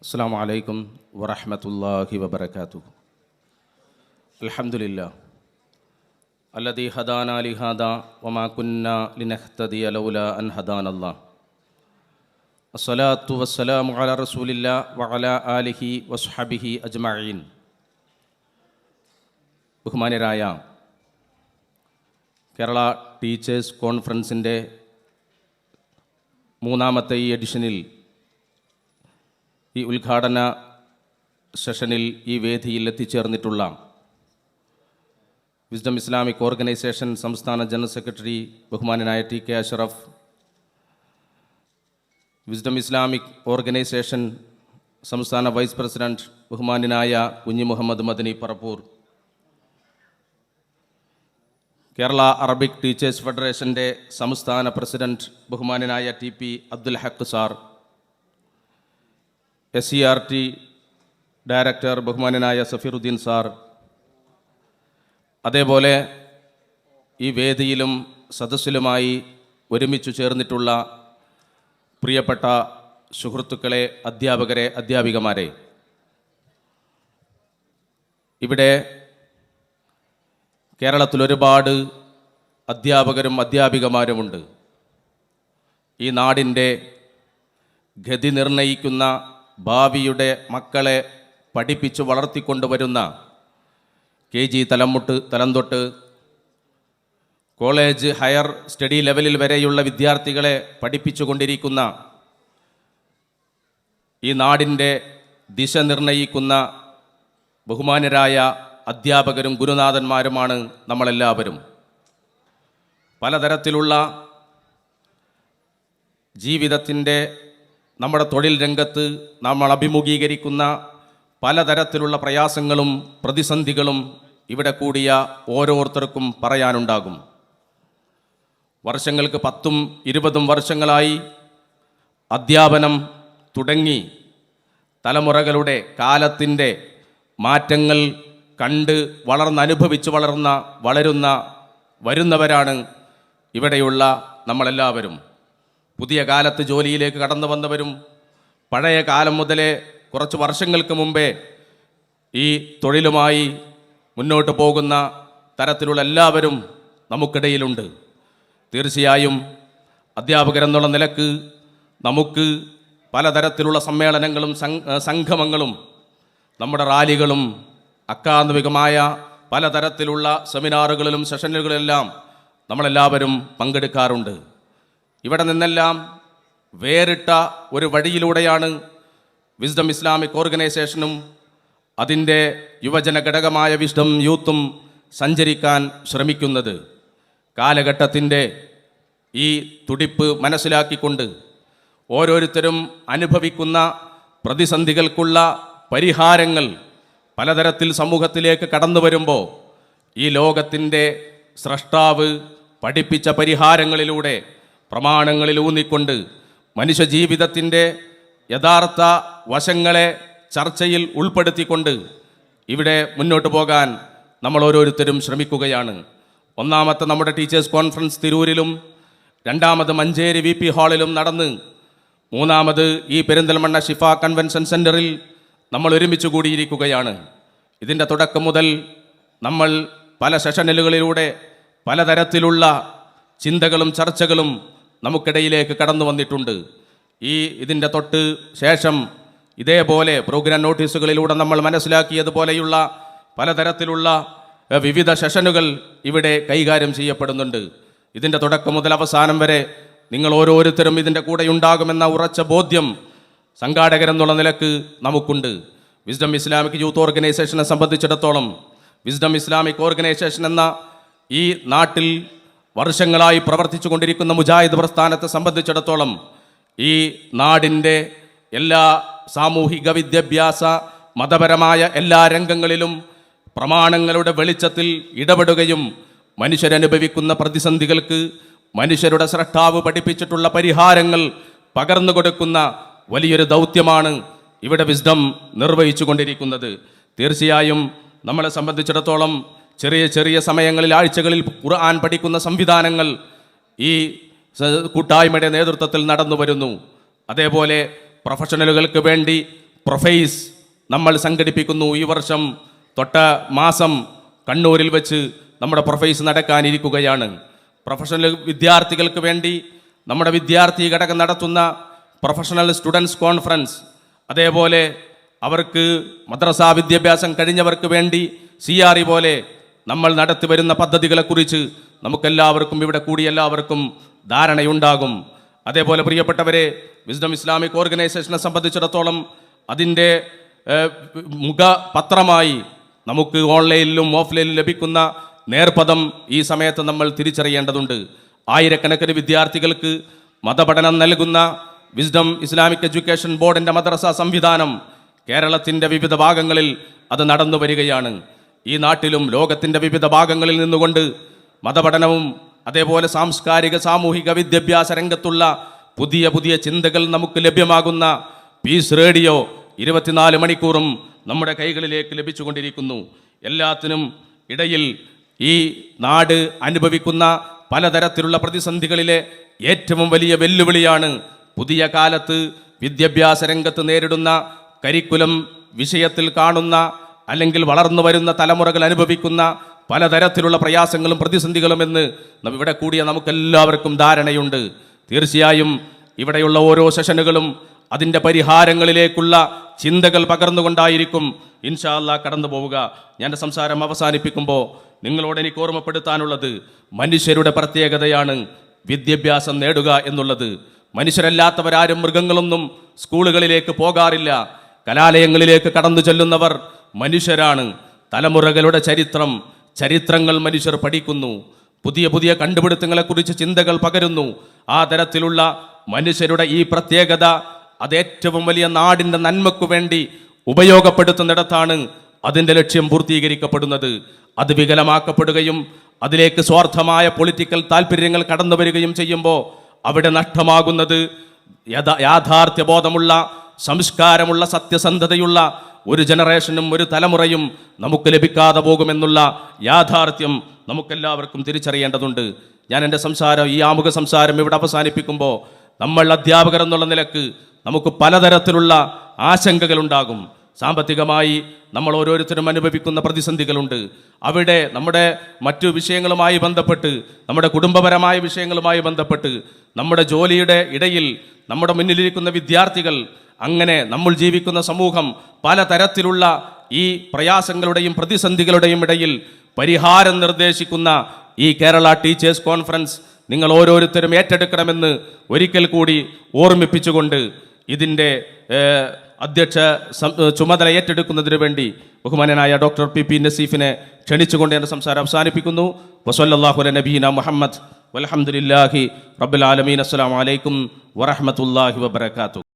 അസ്സലാമു അലൈക്കും വറഹ്മത്തുള്ളാഹി വബറകാതുഹു. അൽഹംദുലില്ലാഹ് അല്ലദീ ഹദാനാ ലിഹാദാ വമാ കുന്നാ ലിനഹ്തദിയ ലൗലാ അൻ ഹദാനല്ലാഹ്. അസ്സലാത്തു വസ്സലാമു അലാ റസൂലില്ലാഹ് വഅലാ ആലിഹി വസ്ഹബിഹി അജ്മഈൻ. ബഹുമാന്യരായ കേരള ടീച്ചേഴ്സ് കോൺഫറൻസിൻ്റെ മൂന്നാമത്തെ ഈ എഡിഷനിൽ, ഈ ഉദ്ഘാടന സെഷനിൽ ഈ വേദിയിൽ എത്തിച്ചേർന്നിട്ടുള്ള വിസ്ഡം ഇസ്ലാമിക് ഓർഗനൈസേഷൻ സംസ്ഥാന ജനറൽ സെക്രട്ടറി ബഹുമാനനായ T K Ashraf, wisdom Islamic organisation സംസ്ഥാന വൈസ് പ്രസിഡന്റ് ബഹുമാനനായ കുഞ്ഞി മുഹമ്മദ് മദനി പറപ്പൂർ, കേരള അറബിക് ടീച്ചേഴ്സ് ഫെഡറേഷൻ്റെ സംസ്ഥാന പ്രസിഡന്റ് ബഹുമാനനായ ടി പി അബ്ദുൽ ഹക്ക് സാർ, SCERT ഡയറക്ടർ ബഹുമാനനായ സഫീറുദ്ദീൻ സാർ, അതേപോലെ ഈ വേദിയിലും സദസ്സിലുമായി ഒരുമിച്ചു ചേർന്നിട്ടുള്ള പ്രിയപ്പെട്ട സുഹൃത്തുക്കളെ, അധ്യാപകരെ, അധ്യാപികമാരെ, ഇവിടെ കേരളത്തിൽ ഒരുപാട് അധ്യാപകരും അധ്യാപികമാരുമുണ്ട്. ഈ നാടിൻ്റെ ഗതി നിർണയിക്കുന്ന, ഭാവിയുടെ മക്കളെ പഠിപ്പിച്ചു വളർത്തിക്കൊണ്ടുവരുന്ന KG തലം തൊട്ട് കോളേജ്, ഹയർ സ്റ്റഡി ലെവലിൽ വരെയുള്ള വിദ്യാർത്ഥികളെ പഠിപ്പിച്ചു കൊണ്ടിരിക്കുന്ന, ഈ നാടിൻ്റെ ദിശ നിർണയിക്കുന്ന ബഹുമാന്യരായ അധ്യാപകരും ഗുരുനാഥന്മാരുമാണ് നമ്മളെല്ലാവരും. പലതരത്തിലുള്ള ജീവിതത്തിൻ്റെ, നമ്മുടെ തൊഴിൽ രംഗത്ത് നമ്മൾ അഭിമുഖീകരിക്കുന്ന പലതരത്തിലുള്ള പ്രയാസങ്ങളും പ്രതിസന്ധികളും ഇവിടെ കൂടിയ ഓരോരുത്തർക്കും പറയാനുണ്ടാകും. വർഷങ്ങൾക്ക് 10ഉം 20ഉം വർഷങ്ങളായി അധ്യാപനം തുടങ്ങി തലമുറകളുടെ കാലത്തിൻ്റെ മാറ്റങ്ങൾ കണ്ട് വളർന്നനുഭവിച്ച് വരുന്നവരാണ് ഇവിടെയുള്ള നമ്മളെല്ലാവരും. പുതിയ കാലത്ത് ജോലിയിലേക്ക് കടന്നു വന്നവരും, പഴയ കാലം മുതലേ കുറച്ച് വർഷങ്ങൾക്ക് മുമ്പേ ഈ തൊഴിലുമായി മുന്നോട്ട് പോകുന്ന തരത്തിലുള്ള എല്ലാവരും നമുക്കിടയിലുണ്ട്. തീർച്ചയായും അധ്യാപകരെന്നുള്ള നിലക്ക് നമുക്ക് പലതരത്തിലുള്ള സമ്മേളനങ്ങളും സംഗമങ്ങളും, നമ്മുടെ റാലികളും, അക്കാദമികമായ പലതരത്തിലുള്ള സെമിനാറുകളിലും സെഷനുകളിലെല്ലാം നമ്മളെല്ലാവരും പങ്കെടുക്കാറുണ്ട്. ഇവിടെ നിന്നെല്ലാം വേറിട്ട ഒരു വഴിയിലൂടെയാണ് വിസ്ഡം ഇസ്ലാമിക് ഓർഗനൈസേഷനും അതിൻ്റെ യുവജന ഘടകമായ വിസ്ഡം യൂത്തും സഞ്ചരിക്കാൻ ശ്രമിക്കുന്നത്. കാലഘട്ടത്തിൻ്റെ ഈ തുടിപ്പ് മനസ്സിലാക്കിക്കൊണ്ട് ഓരോരുത്തരും അനുഭവിക്കുന്ന പ്രതിസന്ധികൾക്കുള്ള പരിഹാരങ്ങൾ പലതരത്തിൽ സമൂഹത്തിലേക്ക് കടന്നു വരുമ്പോൾ, ഈ ലോകത്തിൻ്റെ സ്രഷ്ടാവ് പഠിപ്പിച്ച പരിഹാരങ്ങളിലൂടെ, പ്രമാണങ്ങളിൽ ഊന്നിക്കൊണ്ട് മനുഷ്യജീവിതത്തിൻ്റെ യഥാർത്ഥ വശങ്ങളെ ചർച്ചയിൽ ഉൾപ്പെടുത്തിക്കൊണ്ട് ഇവിടെ മുന്നോട്ട് പോകാൻ നമ്മൾ ഓരോരുത്തരും ശ്രമിക്കുകയാണ്. ഒന്നാമത്തെ നമ്മുടെ ടീച്ചേഴ്സ് കോൺഫറൻസ് തിരൂരിലും, രണ്ടാമത് മഞ്ചേരി VP ഹാളിലും നടന്ന്, മൂന്നാമത് ഈ പെരിന്തൽമണ്ണ ഷിഫ കൺവെൻഷൻ സെൻറ്ററിൽ നമ്മൾ ഒരുമിച്ച് കൂടിയിരിക്കുകയാണ്. ഇതിൻ്റെ തുടക്കം മുതൽ നമ്മൾ പല സെഷനുകളിലൂടെ പലതരത്തിലുള്ള ചിന്തകളും ചർച്ചകളും നമുക്കിടയിലേക്ക് കടന്നു വന്നിട്ടുണ്ട്. ഇതിൻ്റെ തൊട്ട് ശേഷം ഇതേപോലെ പ്രോഗ്രാം നോട്ടീസുകളിലൂടെ നമ്മൾ മനസ്സിലാക്കിയതുപോലെയുള്ള പലതരത്തിലുള്ള വിവിധ സെഷനുകൾ ഇവിടെ കൈകാര്യം ചെയ്യപ്പെടുന്നുണ്ട്. ഇതിൻ്റെ തുടക്കം മുതൽ അവസാനം വരെ നിങ്ങൾ ഓരോരുത്തരും ഇതിൻ്റെ കൂടെ ഉണ്ടാകുമെന്ന ഉറച്ച ബോധ്യം സംഘാടകരെന്നുള്ള നിലക്ക് നമുക്കുണ്ട്. വിസ്ഡം ഇസ്ലാമിക് യൂത്ത് ഓർഗനൈസേഷനെ സംബന്ധിച്ചിടത്തോളം, വിസ്ഡം ഇസ്ലാമിക് ഓർഗനൈസേഷൻ എന്ന ഈ നാട്ടിൽ വർഷങ്ങളായി പ്രവർത്തിച്ചു കൊണ്ടിരിക്കുന്ന മുജാഹിദ് പ്രസ്ഥാനത്തെ സംബന്ധിച്ചിടത്തോളം, ഈ നാടിൻ്റെ എല്ലാ സാമൂഹിക വിദ്യാഭ്യാസ, മതപരമായ എല്ലാ രംഗങ്ങളിലും പ്രമാണങ്ങളുടെ വെളിച്ചത്തിൽ ഇടപെടുകയും മനുഷ്യരനുഭവിക്കുന്ന പ്രതിസന്ധികൾക്ക് മനുഷ്യരുടെ സ്രഷ്ടാവ് പഠിപ്പിച്ചിട്ടുള്ള പരിഹാരങ്ങൾ പകർന്നു കൊടുക്കുന്ന വലിയൊരു ദൗത്യമാണ് ഇവിടെ വിസ്ഡം നിർവഹിച്ചു കൊണ്ടിരിക്കുന്നത്. തീർച്ചയായും നമ്മളെ സംബന്ധിച്ചിടത്തോളം ചെറിയ ചെറിയ സമയങ്ങളിൽ, ആഴ്ചകളിൽ ഖുർആൻ പഠിക്കുന്ന സംവിധാനങ്ങൾ ഈ കൂട്ടായ്മയുടെ നേതൃത്വത്തിൽ നടന്നു വരുന്നു. അതേപോലെ പ്രൊഫഷണലുകൾക്ക് വേണ്ടി പ്രൊഫൈസ് നമ്മൾ സംഘടിപ്പിക്കുന്നു. ഈ വർഷം തൊട്ട മാസം കണ്ണൂരിൽ വെച്ച് നമ്മുടെ പ്രൊഫൈസ് നടക്കാനിരിക്കുകയാണ്. പ്രൊഫഷണൽ വിദ്യാർത്ഥികൾക്ക് വേണ്ടി നമ്മുടെ വിദ്യാർത്ഥി ഘടകം നടത്തുന്ന പ്രൊഫഷണൽ സ്റ്റുഡൻസ് കോൺഫറൻസ്, അതേപോലെ അവർക്ക് മദ്രസാ വിദ്യാഭ്യാസം കഴിഞ്ഞവർക്ക് വേണ്ടി CRE പോലെ നമ്മൾ നടത്തി വരുന്ന പദ്ധതികളെക്കുറിച്ച് നമുക്കെല്ലാവർക്കും ഇവിടെ കൂടി എല്ലാവർക്കും ധാരണയുണ്ടാകും. അതേപോലെ പ്രിയപ്പെട്ടവരെ, വിസ്ഡം ഇസ്ലാമിക് ഓർഗനൈസേഷനെ സംബന്ധിച്ചിടത്തോളം അതിൻ്റെ മുഖപത്രമായി നമുക്ക് ഓൺലൈനിലും ഓഫ്ലൈനിലും ലഭിക്കുന്ന നേർപദം ഈ സമയത്ത് നമ്മൾ തിരിച്ചറിയേണ്ടതുണ്ട്. ആയിരക്കണക്കിന് വിദ്യാർത്ഥികൾക്ക് മതപഠനം നൽകുന്ന വിസ്ഡം ഇസ്ലാമിക് എഡ്യൂക്കേഷൻ ബോർഡിൻ്റെ മദ്രസ സംവിധാനം കേരളത്തിൻ്റെ വിവിധ ഭാഗങ്ങളിൽ അത് നടന്നു വരികയാണ്. ഈ നാട്ടിലും ലോകത്തിൻ്റെ വിവിധ ഭാഗങ്ങളിൽ നിന്നുകൊണ്ട് മതപഠനവും അതേപോലെ സാംസ്കാരിക സാമൂഹിക വിദ്യാഭ്യാസ രംഗത്തുള്ള പുതിയ പുതിയ ചിന്തകൾ നമുക്ക് ലഭ്യമാകുന്ന പീസ് റേഡിയോ 24 മണിക്കൂറും നമ്മുടെ കൈകളിലേക്ക് ലഭിച്ചുകൊണ്ടിരിക്കുന്നു. എല്ലാത്തിനും ഇടയിൽ ഈ നാട് അനുഭവിക്കുന്ന പലതരത്തിലുള്ള പ്രതിസന്ധികളിലെ ഏറ്റവും വലിയ വെല്ലുവിളിയാണ് പുതിയ കാലത്ത് വിദ്യാഭ്യാസ രംഗത്ത് നേരിടുന്ന കരിക്കുലം വിഷയത്തിൽ കാണുന്ന അല്ലെങ്കിൽ വളർന്നു വരുന്ന തലമുറകൾ അനുഭവിക്കുന്ന പലതരത്തിലുള്ള പ്രയാസങ്ങളും പ്രതിസന്ധികളും എന്ന് ഇവിടെ കൂടിയ നമുക്കെല്ലാവർക്കും ധാരണയുണ്ട്. തീർച്ചയായും ഇവിടെയുള്ള ഓരോ സെഷനുകളും അതിൻ്റെ പരിഹാരങ്ങളിലേക്കുള്ള ചിന്തകൾ പകർന്നുകൊണ്ടായിരിക്കും ഇൻഷാ അല്ലാഹ് കടന്നു പോവുക. ഞാൻ സംസാരം അവസാനിപ്പിക്കുമ്പോൾ നിങ്ങളോട് എനിക്ക് ഓർമ്മപ്പെടുത്താനുള്ളത്, മനുഷ്യരുടെ പ്രത്യേകതയാണ് വിദ്യാഭ്യാസം നേടുക എന്നുള്ളത്. മനുഷ്യരല്ലാത്തവരാരും മൃഗങ്ങളൊന്നും സ്കൂളുകളിലേക്ക് പോകാറില്ല. കലാലയങ്ങളിലേക്ക് കടന്നു ചെല്ലുന്നവർ മനുഷ്യരാണ്. തലമുറകളുടെ ചരിത്രങ്ങൾ മനുഷ്യർ പഠിക്കുന്നു. പുതിയ പുതിയ കണ്ടുപിടുത്തങ്ങളെക്കുറിച്ച് ചിന്തകൾ പകരുന്നു. ആ തരത്തിലുള്ള മനുഷ്യരുടെ ഈ പ്രത്യേകത അത് ഏറ്റവും വലിയ നാടിൻ്റെ നന്മയ്ക്കു വേണ്ടി ഉപയോഗപ്പെടുത്തുന്നിടത്താണ് അതിൻ്റെ ലക്ഷ്യം പൂർത്തീകരിക്കപ്പെടുന്നത്. അത് വികലമാക്കപ്പെടുകയും അതിലേക്ക് സ്വാർത്ഥമായ പൊളിറ്റിക്കൽ താല്പര്യങ്ങൾ കടന്നു വരികയും ചെയ്യുമ്പോൾ അവിടെ നഷ്ടമാകുന്നത് യാഥാർത്ഥ്യബോധമുള്ള സംസ്കാരമുള്ള സത്യസന്ധതയുള്ള ഒരു ജനറേഷനും ഒരു തലമുറയും നമുക്ക് ലഭിക്കാതെ പോകുമെന്നുള്ള യാഥാർത്ഥ്യം നമുക്കെല്ലാവർക്കും തിരിച്ചറിയേണ്ടതുണ്ട്. ഞാൻ എൻ്റെ ഈ ആമുഖ സംസാരം ഇവിടെ അവസാനിപ്പിക്കുമ്പോൾ നമ്മൾ അധ്യാപകർ എന്നുള്ള നിലക്ക് നമുക്ക് പലതരത്തിലുള്ള ആശങ്കകളുണ്ടാകും. സാമ്പത്തികമായി നമ്മൾ ഓരോരുത്തരും അനുഭവിക്കുന്ന പ്രതിസന്ധികളുണ്ട്. അവിടെ നമ്മുടെ മറ്റു വിഷയങ്ങളുമായി ബന്ധപ്പെട്ട്, നമ്മുടെ കുടുംബപരമായ വിഷയങ്ങളുമായി ബന്ധപ്പെട്ട്, നമ്മുടെ ജോലിയുടെ ഇടയിൽ നമ്മുടെ മുന്നിലിരിക്കുന്ന വിദ്യാർത്ഥികൾ, അങ്ങനെ നമ്മൾ ജീവിക്കുന്ന സമൂഹം പലതരത്തിലുള്ള ഈ പ്രയാസങ്ങളുടെയും പ്രതിസന്ധികളുടെയും ഇടയിൽ പരിഹാരം നിർദ്ദേശിക്കുന്ന ഈ കേരള ടീച്ചേഴ്സ് കോൺഫറൻസ് നിങ്ങൾ ഓരോരുത്തരും ഏറ്റെടുക്കണമെന്ന് ഒരിക്കൽ കൂടി ഓർമ്മിപ്പിച്ചുകൊണ്ട് ഇതിൻ്റെ അധ്യക്ഷ ചുമതല ഏറ്റെടുക്കുന്നതിന് വേണ്ടി ബഹുമാനനായ ഡോക്ടർ PP നസീഫിനെ ക്ഷണിച്ചുകൊണ്ട് എൻ്റെ സംസാരം അവസാനിപ്പിക്കുന്നു. വസല്ലല്ലാഹു അലാ നബീന മുഹമ്മദ് വൽഹംദുലില്ലാഹി റബ്ബിൽ ആലമീൻ. അസ്സലാമു അലൈക്കും വറഹ്മത്തുള്ളാഹി വബറകാതുഹു.